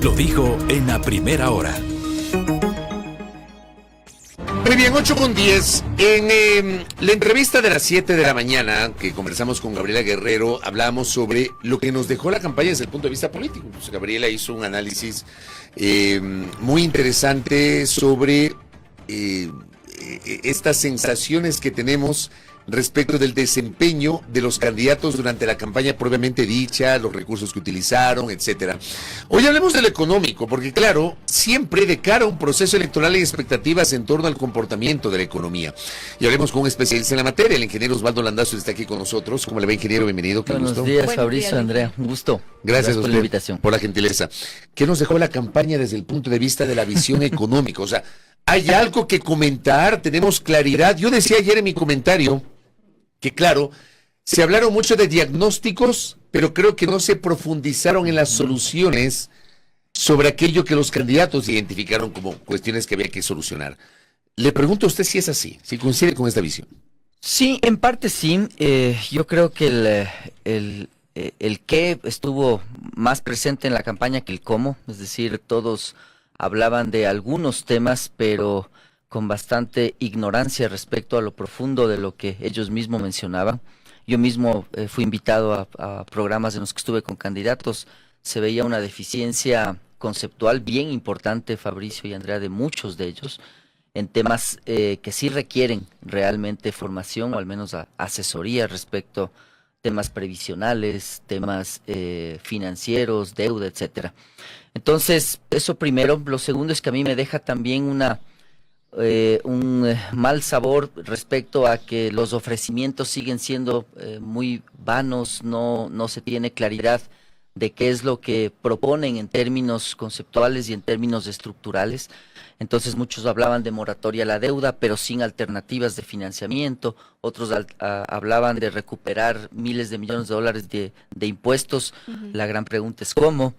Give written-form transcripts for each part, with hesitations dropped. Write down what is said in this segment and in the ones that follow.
Lo dijo en la primera hora. Muy bien, 8:10. En la entrevista de las 7 de la mañana que conversamos con Gabriela Guerrero, hablábamos sobre lo que nos dejó la campaña desde el punto de vista político. Pues Gabriela hizo un análisis muy interesante sobre estas sensaciones que tenemos respecto del desempeño de los candidatos durante la campaña propiamente dicha, los recursos que utilizaron, etcétera. Hoy hablemos de lo económico, porque claro, siempre de cara a un proceso electoral hay expectativas en torno al comportamiento de la economía. Y hablemos con un especialista en la materia, el ingeniero Osvaldo Landazzo está aquí con nosotros. ¿Cómo le va, ingeniero? Bienvenido. Buenos días, Fabricio, Andrea, un gusto. Gracias por la invitación. Por la gentileza. ¿Qué nos dejó la campaña desde el punto de vista de la visión económica? O sea, ¿hay algo que comentar? ¿Tenemos claridad? Yo decía ayer en mi comentario que claro, se hablaron mucho de diagnósticos, pero creo que no se profundizaron en las soluciones sobre aquello que los candidatos identificaron como cuestiones que había que solucionar. Le pregunto a usted si es así, si coincide con esta visión. Sí, en parte sí. Yo creo que el qué estuvo más presente en la campaña que el cómo, es decir, todos hablaban de algunos temas, pero con bastante ignorancia respecto a lo profundo de lo que ellos mismos mencionaban. Yo mismo fui invitado a programas en los que estuve con candidatos. Se veía una deficiencia conceptual bien importante, Fabricio y Andrea, de muchos de ellos, en temas que sí requieren realmente formación o al menos asesoría respecto a temas previsionales, temas financieros, deuda, etcétera. Entonces, eso primero. Lo segundo es que a mí me deja también un mal sabor respecto a que los ofrecimientos siguen siendo muy vanos, no se tiene claridad de qué es lo que proponen en términos conceptuales y en términos estructurales. Entonces muchos hablaban de moratoria a la deuda, pero sin alternativas de financiamiento. Otros hablaban de recuperar miles de millones de dólares de impuestos. La gran pregunta es cómo.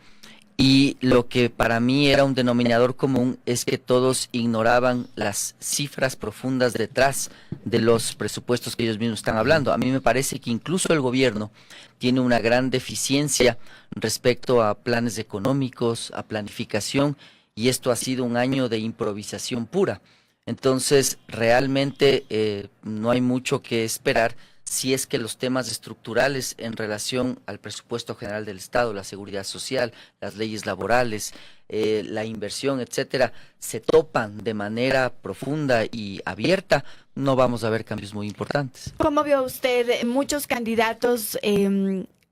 Y lo que para mí era un denominador común es que todos ignoraban las cifras profundas detrás de los presupuestos que ellos mismos están hablando. A mí me parece que incluso el gobierno tiene una gran deficiencia respecto a planes económicos, a planificación, y esto ha sido un año de improvisación pura. Entonces, realmente no hay mucho que esperar si es que los temas estructurales en relación al presupuesto general del Estado, la seguridad social, las leyes laborales, la inversión, etcétera, se topan de manera profunda y abierta, no vamos a ver cambios muy importantes. ¿Cómo vio usted? Muchos candidatos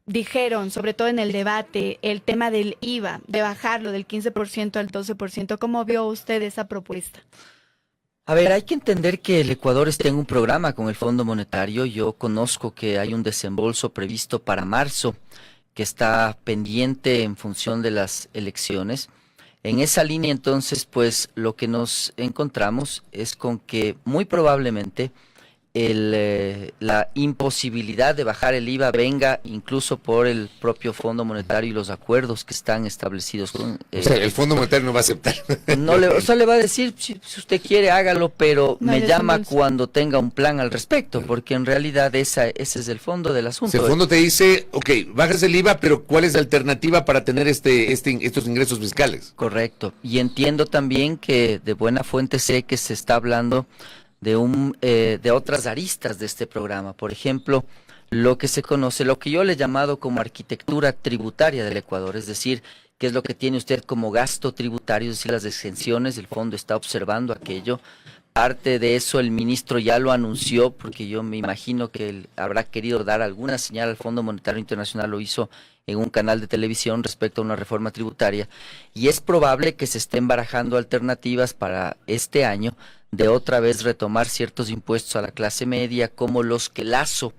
dijeron, sobre todo en el debate, el tema del IVA, de bajarlo del 15% al 12%. ¿Cómo vio usted esa propuesta? A ver, hay que entender que el Ecuador está en un programa con el Fondo Monetario. Yo conozco que hay un desembolso previsto para marzo que está pendiente en función de las elecciones. En esa línea, entonces, pues lo que nos encontramos es con que muy probablemente la imposibilidad de bajar el IVA venga incluso por el propio Fondo Monetario y los acuerdos que están establecidos con... o sea, el Fondo Monetario no va a aceptar. Le va a decir, si usted quiere, hágalo, pero no, me llama cuando tenga un plan al respecto, porque en realidad ese es el fondo del asunto. El fondo te dice, ok, bajas el IVA, pero ¿cuál es la alternativa para tener estos ingresos fiscales? Correcto, y entiendo también que de buena fuente sé que se está hablando de otras aristas de este programa. Por ejemplo, lo que se conoce, lo que yo le he llamado como arquitectura tributaria del Ecuador, es decir, qué es lo que tiene usted como gasto tributario, es decir, las exenciones. El fondo está observando aquello. Parte de eso el ministro ya lo anunció, porque yo me imagino que él habrá querido dar alguna señal al Fondo Monetario Internacional, lo hizo en un canal de televisión respecto a una reforma tributaria, y es probable que se estén barajando alternativas para este año de otra vez retomar ciertos impuestos a la clase media, como los que Lasso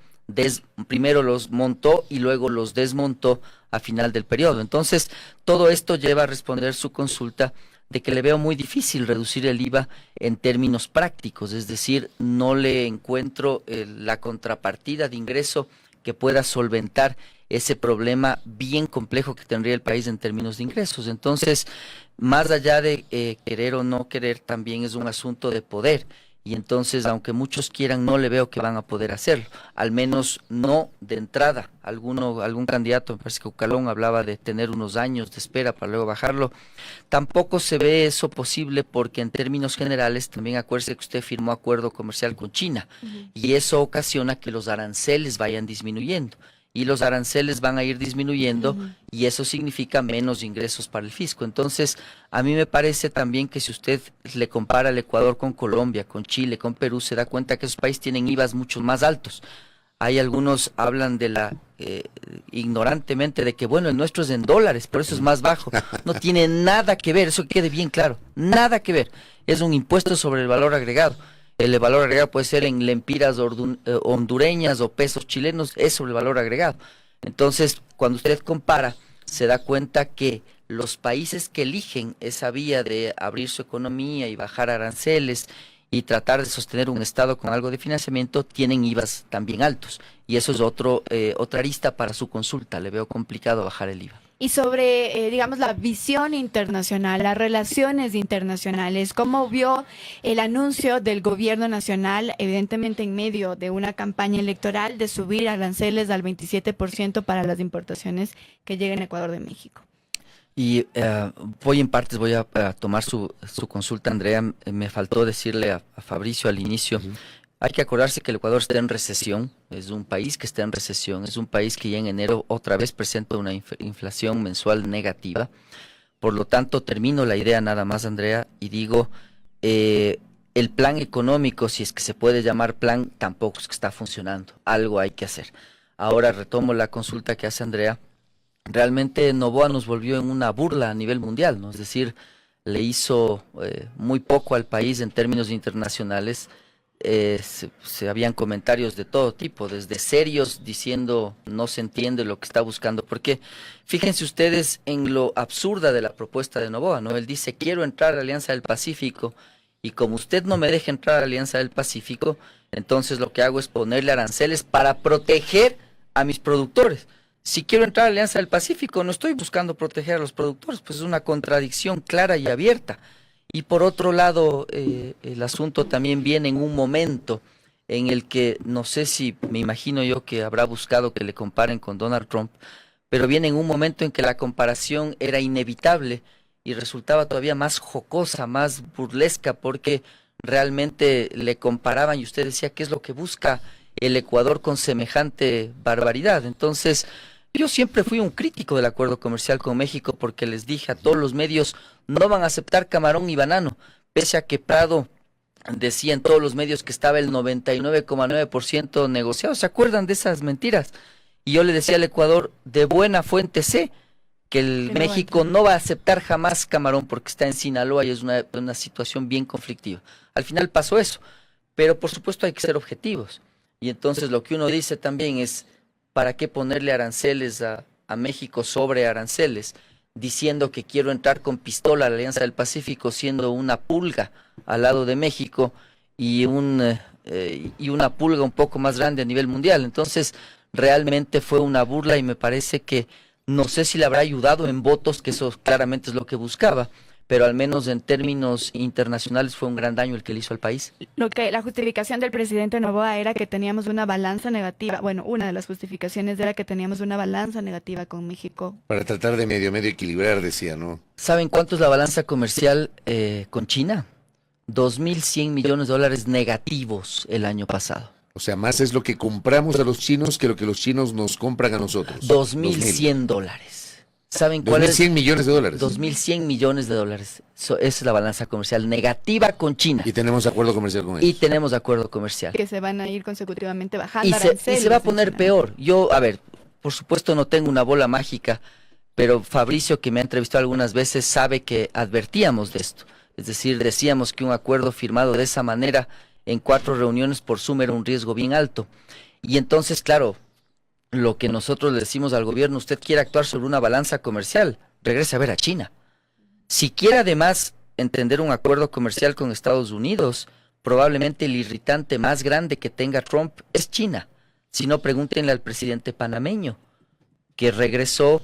primero los montó y luego los desmontó a final del periodo. Entonces, todo esto lleva a responder su consulta de que le veo muy difícil reducir el IVA en términos prácticos, es decir, no le encuentro la contrapartida de ingreso que pueda solventar ese problema bien complejo que tendría el país en términos de ingresos. Entonces, más allá de querer o no querer, también es un asunto de poder, y entonces, aunque muchos quieran, no le veo que van a poder hacerlo, al menos no de entrada. Algún candidato, me parece que Ucalón hablaba de tener unos años de espera para luego bajarlo. Tampoco se ve eso posible porque en términos generales, también acuérdese que usted firmó acuerdo comercial con China, y eso ocasiona que los aranceles vayan disminuyendo. Y los aranceles van a ir disminuyendo y eso significa menos ingresos para el fisco. Entonces, a mí me parece también que si usted le compara el Ecuador con Colombia, con Chile, con Perú, se da cuenta que esos países tienen IVAs mucho más altos. Hay algunos hablan de ignorantemente de que, bueno, el nuestro es en dólares, por eso es más bajo. No tiene nada que ver, eso quede bien claro, nada que ver. Es un impuesto sobre el valor agregado. El valor agregado puede ser en lempiras hondureñas o pesos chilenos, es sobre el valor agregado. Entonces, cuando usted compara, se da cuenta que los países que eligen esa vía de abrir su economía y bajar aranceles y tratar de sostener un Estado con algo de financiamiento, tienen IVAs también altos. Y eso es otra arista para su consulta. Le veo complicado bajar el IVA. Y sobre, digamos, la visión internacional, las relaciones internacionales, ¿cómo vio el anuncio del gobierno nacional, evidentemente en medio de una campaña electoral, de subir aranceles al 27% para las importaciones que lleguen a Ecuador de México? Y voy a tomar su consulta, Andrea. Me faltó decirle a Fabricio al inicio. Hay que acordarse que el Ecuador está en recesión, es un país que está en recesión, es un país que ya en enero otra vez presenta una inflación mensual negativa. Por lo tanto, termino la idea nada más, Andrea, y digo, el plan económico, si es que se puede llamar plan, tampoco es que está funcionando, algo hay que hacer. Ahora retomo la consulta que hace Andrea. Realmente Noboa nos volvió en una burla a nivel mundial, ¿no? Es decir, le hizo muy poco al país en términos internacionales. Se habían comentarios de todo tipo, desde serios diciendo no se entiende lo que está buscando, porque fíjense ustedes en lo absurda de la propuesta de Noboa, ¿no? Él dice, quiero entrar a la Alianza del Pacífico, y como usted no me deja entrar a la Alianza del Pacífico, entonces lo que hago es ponerle aranceles para proteger a mis productores. Si quiero entrar a la Alianza del Pacífico, no estoy buscando proteger a los productores, pues es una contradicción clara y abierta. Y por otro lado, el asunto también viene en un momento en el que, no sé si, me imagino yo que habrá buscado que le comparen con Donald Trump, pero viene en un momento en que la comparación era inevitable y resultaba todavía más jocosa, más burlesca, porque realmente le comparaban y usted decía, ¿qué es lo que busca el Ecuador con semejante barbaridad? Entonces, yo siempre fui un crítico del acuerdo comercial con México porque les dije a todos los medios, no van a aceptar camarón ni banano, pese a que Prado decía en todos los medios que estaba el 99,9% negociado. ¿Se acuerdan de esas mentiras? Y yo le decía al Ecuador, de buena fuente sé que México no va a aceptar jamás camarón porque está en Sinaloa y es una situación bien conflictiva. Al final pasó eso, pero por supuesto hay que ser objetivos. Y entonces lo que uno dice también es, ¿para qué ponerle aranceles a México sobre aranceles? Diciendo que quiero entrar con pistola a la Alianza del Pacífico, siendo una pulga al lado de México y una pulga un poco más grande a nivel mundial. Entonces, realmente fue una burla y me parece que no sé si le habrá ayudado en votos, que eso claramente es lo que buscaba, pero al menos en términos internacionales fue un gran daño el que le hizo al país. La justificación del presidente Noboa era que teníamos una balanza negativa. Bueno, una de las justificaciones era que teníamos una balanza negativa con México. Para tratar de medio equilibrar, decía, ¿no? ¿Saben cuánto es la balanza comercial con China? 2.100 millones de dólares negativos el año pasado. O sea, más es lo que compramos a los chinos que lo que los chinos nos compran a nosotros. 2.100 dólares. ¿Saben cuál es? 2.100 millones de dólares. 2.100 millones de dólares. Esa es la balanza comercial negativa con China. Y tenemos acuerdo comercial con ellos. Y tenemos acuerdo comercial. Que se van a ir consecutivamente bajando Y aranceles se va a poner China. peor. Yo, a ver, por supuesto no tengo una bola mágica, pero Fabricio, que me ha entrevistado algunas veces, sabe que advertíamos de esto. Es decir, decíamos que un acuerdo firmado de esa manera en 4 reuniones por suma era un riesgo bien alto. Y entonces, claro, lo que nosotros le decimos al gobierno, usted quiere actuar sobre una balanza comercial, regrese a ver a China. Si quiere además entender un acuerdo comercial con Estados Unidos, probablemente el irritante más grande que tenga Trump es China. Si no, pregúntenle al presidente panameño, que regresó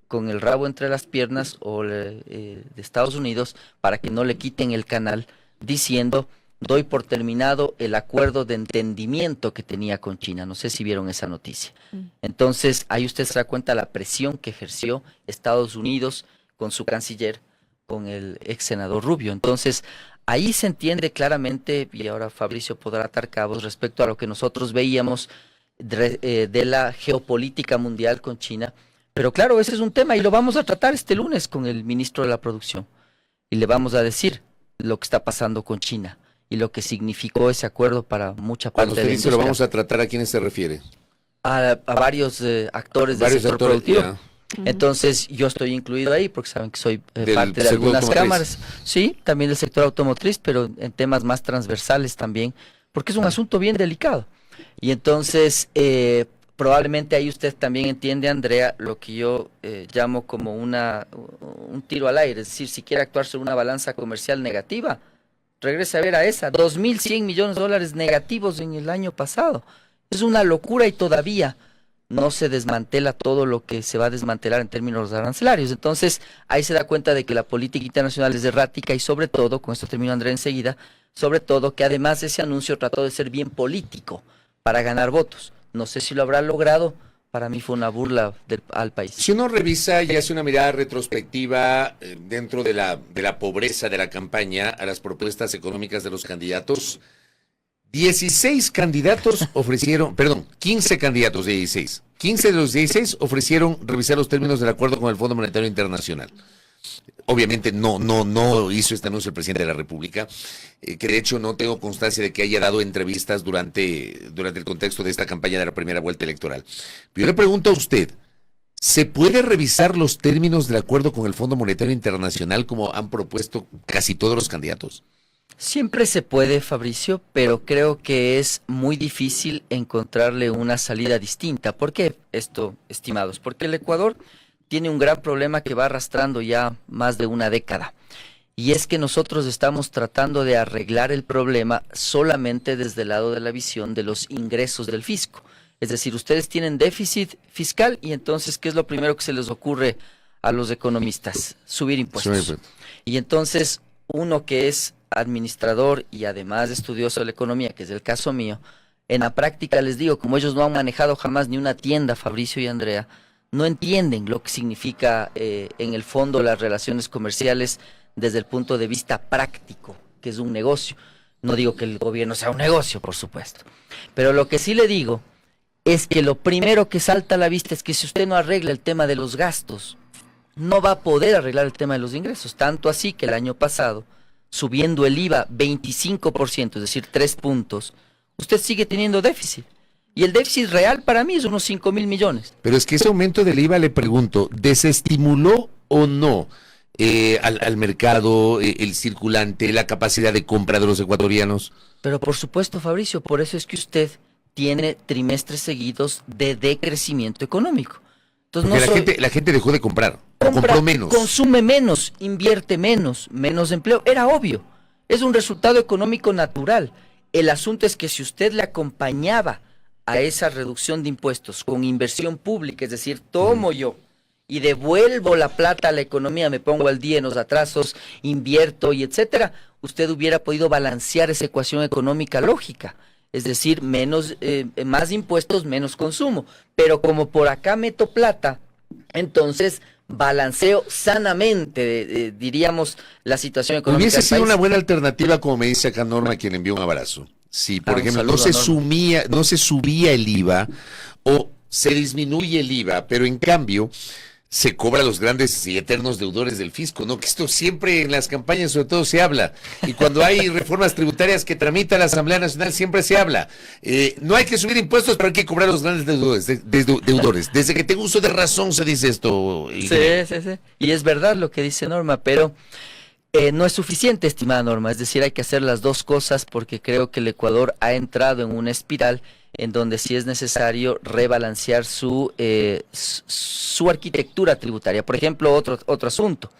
con el rabo entre las piernas de Estados Unidos para que no le quiten el canal, diciendo doy por terminado el acuerdo de entendimiento que tenía con China. No sé si vieron esa noticia. Entonces, ahí usted se da cuenta la presión que ejerció Estados Unidos con su canciller, con el ex senador Rubio. Entonces, ahí se entiende claramente, y ahora Fabricio podrá atar cabos respecto a lo que nosotros veíamos de la geopolítica mundial con China. Pero claro, ese es un tema y lo vamos a tratar este lunes con el ministro de la Producción. Y le vamos a decir lo que está pasando con China y lo que significó ese acuerdo para mucha parte Cuando de usted la dice lo industria. vamos a tratar, ¿a quiénes se refiere? A varios actores del Varios sector actores, productivo. ya. Entonces, yo estoy incluido ahí porque saben que soy Del parte de sector algunas automotriz. cámaras. Sí, también del sector automotriz, pero en temas más transversales también, porque es un asunto bien delicado. Y entonces, probablemente ahí usted también entiende, Andrea, lo que yo llamo como un tiro al aire. Es decir, si quiere actuar sobre una balanza comercial negativa, regrese a ver a esa. 2.100 millones de dólares negativos en el año pasado. Es una locura y todavía no se desmantela todo lo que se va a desmantelar en términos arancelarios. Entonces, ahí se da cuenta de que la política internacional es errática y sobre todo, con esto termino Andrea enseguida, sobre todo que además ese anuncio trató de ser bien político para ganar votos. No sé si lo habrá logrado, para mí fue una burla al país. Si uno revisa y hace una mirada retrospectiva dentro de la pobreza de la campaña a las propuestas económicas de los candidatos, 16 candidatos ofrecieron, perdón, 15 candidatos de 16. 15 de los 16 ofrecieron revisar los términos del acuerdo con el Fondo Monetario Internacional. Obviamente no hizo este anuncio el presidente de la República, que de hecho no tengo constancia de que haya dado entrevistas durante el contexto de esta campaña de la primera vuelta electoral. Pero yo le pregunto a usted, ¿se puede revisar los términos del acuerdo con el Fondo Monetario Internacional como han propuesto casi todos los candidatos? Siempre se puede, Fabricio, pero creo que es muy difícil encontrarle una salida distinta. ¿Por qué esto, estimados? Porque el Ecuador tiene un gran problema que va arrastrando ya más de una década. Y es que nosotros estamos tratando de arreglar el problema solamente desde el lado de la visión de los ingresos del fisco. Es decir, ustedes tienen déficit fiscal y entonces, ¿qué es lo primero que se les ocurre a los economistas? Subir impuestos. Y entonces, uno que es administrador y además estudioso de la economía, que es el caso mío, en la práctica les digo, como ellos no han manejado jamás ni una tienda, Fabricio y Andrea, no entienden lo que significa en el fondo las relaciones comerciales desde el punto de vista práctico, que es un negocio. No digo que el gobierno sea un negocio, por supuesto, pero lo que sí le digo es que lo primero que salta a la vista es que si usted no arregla el tema de los gastos, no va a poder arreglar el tema de los ingresos, tanto así que el año pasado, subiendo el IVA 25%, es decir, 3 puntos, usted sigue teniendo déficit. Y el déficit real para mí es unos 5.000 millones. Pero es que ese aumento del IVA, le pregunto, ¿desestimuló o no al mercado, el circulante, la capacidad de compra de los ecuatorianos? Pero por supuesto, Fabricio, por eso es que usted tiene trimestres seguidos de decrecimiento económico. Entonces, porque la gente dejó de comprar, compró menos. Consume menos, invierte menos empleo. Era obvio. Es un resultado económico natural. El asunto es que si usted le acompañaba a esa reducción de impuestos con inversión pública, es decir, tomo yo y devuelvo la plata a la economía, me pongo al día en los atrasos, invierto y etcétera, usted hubiera podido balancear esa ecuación económica lógica. Es decir, más impuestos, menos consumo. Pero como por acá meto plata, entonces balanceo sanamente, diríamos, la situación económica Hubiese del sido país. una buena alternativa, como me dice acá Norma, a quien le envió un abrazo. Si, por ejemplo, un saludo a Norma. no se subía el IVA o se disminuye el IVA, pero en cambio se cobra a los grandes y eternos deudores del fisco, ¿no? Que esto siempre en las campañas sobre todo se habla, y cuando hay reformas tributarias que tramita la Asamblea Nacional siempre se habla. No hay que subir impuestos, pero hay que cobrar a los grandes deudores. Desde que tengo uso de razón se dice esto. Sí. Y es verdad lo que dice Norma, pero no es suficiente, estimada Norma. Es decir, hay que hacer las dos cosas porque creo que el Ecuador ha entrado en una espiral en donde sí es necesario rebalancear su arquitectura tributaria. Por ejemplo, otro asunto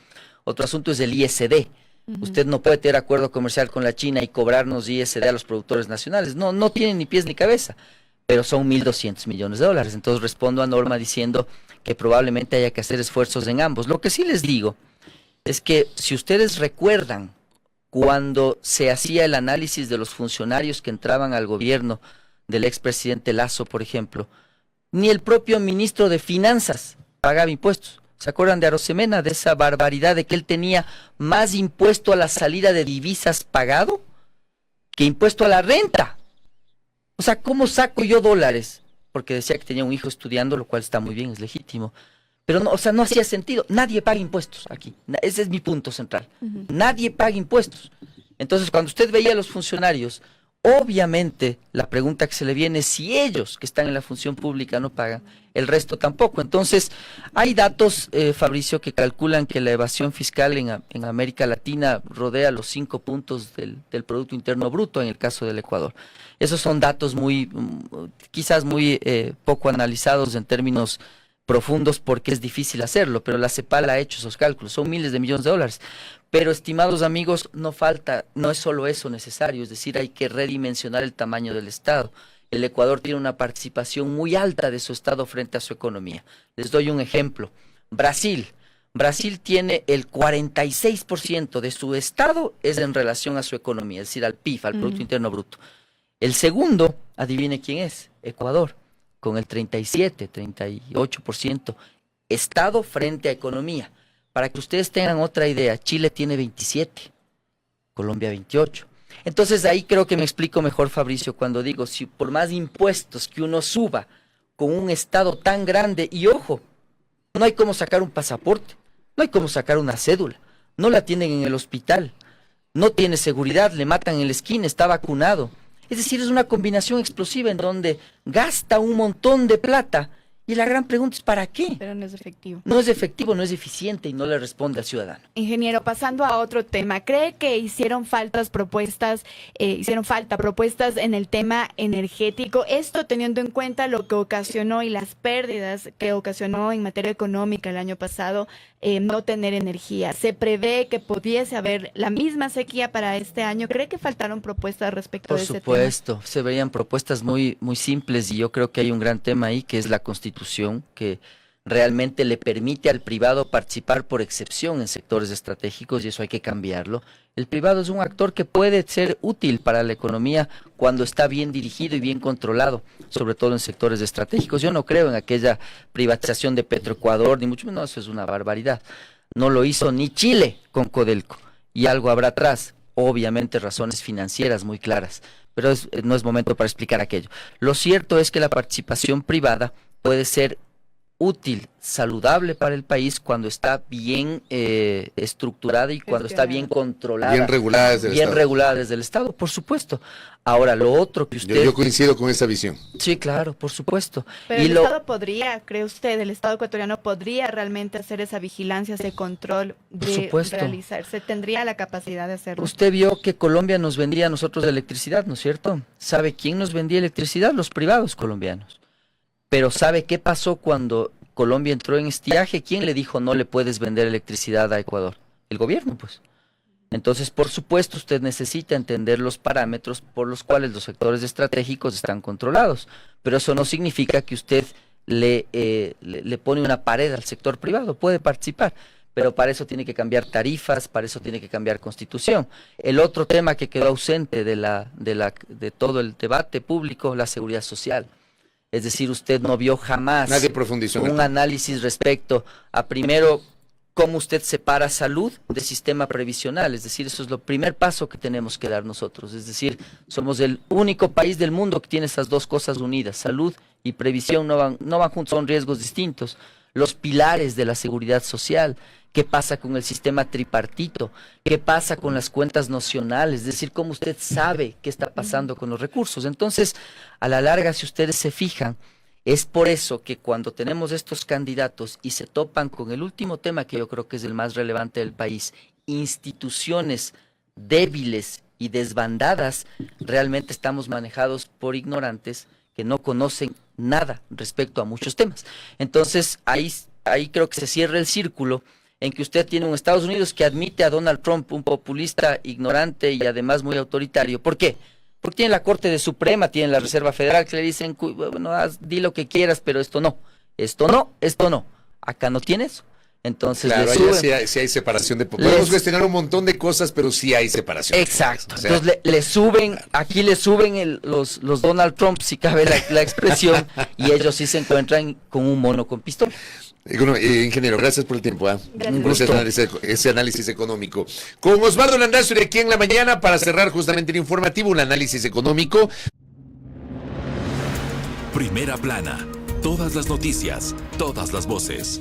es el ISD. Usted no puede tener acuerdo comercial con la China y cobrarnos ISD a los productores nacionales. No tiene ni pies ni cabeza, pero son 1.200 millones de dólares. Entonces respondo a Norma diciendo que probablemente haya que hacer esfuerzos en ambos. Lo que sí les digo es que si ustedes recuerdan cuando se hacía el análisis de los funcionarios que entraban al gobierno del expresidente Lasso, por ejemplo, ni el propio ministro de Finanzas pagaba impuestos. ¿Se acuerdan de Arosemena, de esa barbaridad de que él tenía más impuesto a la salida de divisas pagado que impuesto a la renta? O sea, ¿cómo saco yo dólares? Porque decía que tenía un hijo estudiando, lo cual está muy bien, es legítimo. Pero no, o sea, no hacía sentido. Nadie paga impuestos aquí. Ese es mi punto central. Nadie paga impuestos. Entonces, cuando usted veía a los funcionarios, obviamente la pregunta que se le viene es si ellos que están en la función pública no pagan, el resto tampoco. Entonces, hay datos, Fabricio, que calculan que la evasión fiscal en América Latina rodea los 5 puntos del Producto Interno Bruto en el caso del Ecuador. Esos son datos quizás muy poco analizados en términos profundos porque es difícil hacerlo, pero la CEPAL ha hecho esos cálculos, son miles de millones de dólares. Pero, estimados amigos, no es solo eso necesario, es decir, hay que redimensionar el tamaño del Estado. El Ecuador tiene una participación muy alta de su Estado frente a su economía. Les doy un ejemplo. Brasil tiene el 46% de su Estado es en relación a su economía, es decir, al PIB, al Producto Interno Bruto. El segundo, adivine quién es, Ecuador, con el 38%, Estado frente a economía. Para que ustedes tengan otra idea, Chile tiene 27, Colombia 28. Entonces ahí creo que me explico mejor, Fabricio, cuando digo, si por más impuestos que uno suba con un Estado tan grande, y ojo, no hay cómo sacar un pasaporte, no hay cómo sacar una cédula, no la tienen en el hospital, no tiene seguridad, le matan en la esquina, está vacunado. Es decir, es una combinación explosiva en donde gasta un montón de plata y la gran pregunta es ¿para qué? Pero no es efectivo. No es efectivo, no es eficiente y no le responde al ciudadano. Ingeniero, pasando a otro tema, ¿cree que hicieron falta propuestas en el tema energético? Esto teniendo en cuenta lo que ocasionó y las pérdidas que ocasionó en materia económica el año pasado, no tener energía. Se prevé que pudiese haber la misma sequía para este año. ¿Cree que faltaron propuestas respecto de ese tema? Por supuesto, se veían propuestas muy simples y yo creo que hay un gran tema ahí que es la Constitución, que realmente le permite al privado participar por excepción en sectores estratégicos y eso hay que cambiarlo. El privado es un actor que puede ser útil para la economía cuando está bien dirigido y bien controlado, sobre todo en sectores estratégicos. Yo no creo en aquella privatización de Petroecuador, ni mucho menos, eso es una barbaridad. No lo hizo ni Chile con Codelco y algo habrá atrás, obviamente razones financieras muy claras, pero no es momento para explicar aquello. Lo cierto es que la participación privada puede ser útil, saludable para el país cuando está bien estructurada y cuando está bien controlada. Bien regulada desde el Estado. Bien regulada desde el Estado, por supuesto. Ahora, lo otro que usted... Yo coincido con esa visión. Sí, claro, por supuesto. Pero el Estado podría, ¿cree usted, el Estado ecuatoriano podría realmente hacer esa vigilancia, ese control de realizarse? ¿Tendría la capacidad de hacerlo? Usted vio que Colombia nos vendía a nosotros electricidad, ¿no es cierto? ¿Sabe quién nos vendía electricidad? Los privados colombianos. Pero ¿sabe qué pasó cuando Colombia entró en estiaje? ¿Quién le dijo no le puedes vender electricidad a Ecuador? El gobierno, pues. Entonces, por supuesto, usted necesita entender los parámetros por los cuales los sectores estratégicos están controlados. Pero eso no significa que usted le pone una pared al sector privado. Puede participar, pero para eso tiene que cambiar tarifas, para eso tiene que cambiar constitución. El otro tema que quedó ausente de todo el debate público, la seguridad social. Es decir, usted no vio jamás un análisis respecto a, primero, cómo usted separa salud de sistema previsional. Es decir, eso es el primer paso que tenemos que dar nosotros. Es decir, somos el único país del mundo que tiene esas dos cosas unidas. Salud y previsión no van juntos, son riesgos distintos. Los pilares de la seguridad social. ¿Qué pasa con el sistema tripartito? ¿Qué pasa con las cuentas nacionales? Es decir, ¿cómo usted sabe qué está pasando con los recursos? Entonces, a la larga, si ustedes se fijan, es por eso que cuando tenemos estos candidatos y se topan con el último tema que yo creo que es el más relevante del país, instituciones débiles y desbandadas, realmente estamos manejados por ignorantes que no conocen nada respecto a muchos temas. Entonces, ahí creo que se cierra el círculo en que usted tiene un Estados Unidos que admite a Donald Trump, un populista ignorante y además muy autoritario. ¿Por qué? Porque tiene la Corte de Suprema, tiene la Reserva Federal que le dicen, bueno, di lo que quieras, pero esto no. Acá no tiene eso. Entonces Claro, le allá suben. sí hay separación de poderes. Podemos cuestionar un montón de cosas, pero sí hay separación. Exacto. O sea, Entonces le suben, aquí le suben los Donald Trump, si cabe la expresión, y ellos sí se encuentran con un mono con pistola. bueno, ingeniero, gracias por el tiempo. Gracias. Por ese análisis económico. Con Osvaldo Landazuri aquí en la mañana para cerrar justamente el informativo, un análisis económico. Primera plana. Todas las noticias, todas las voces.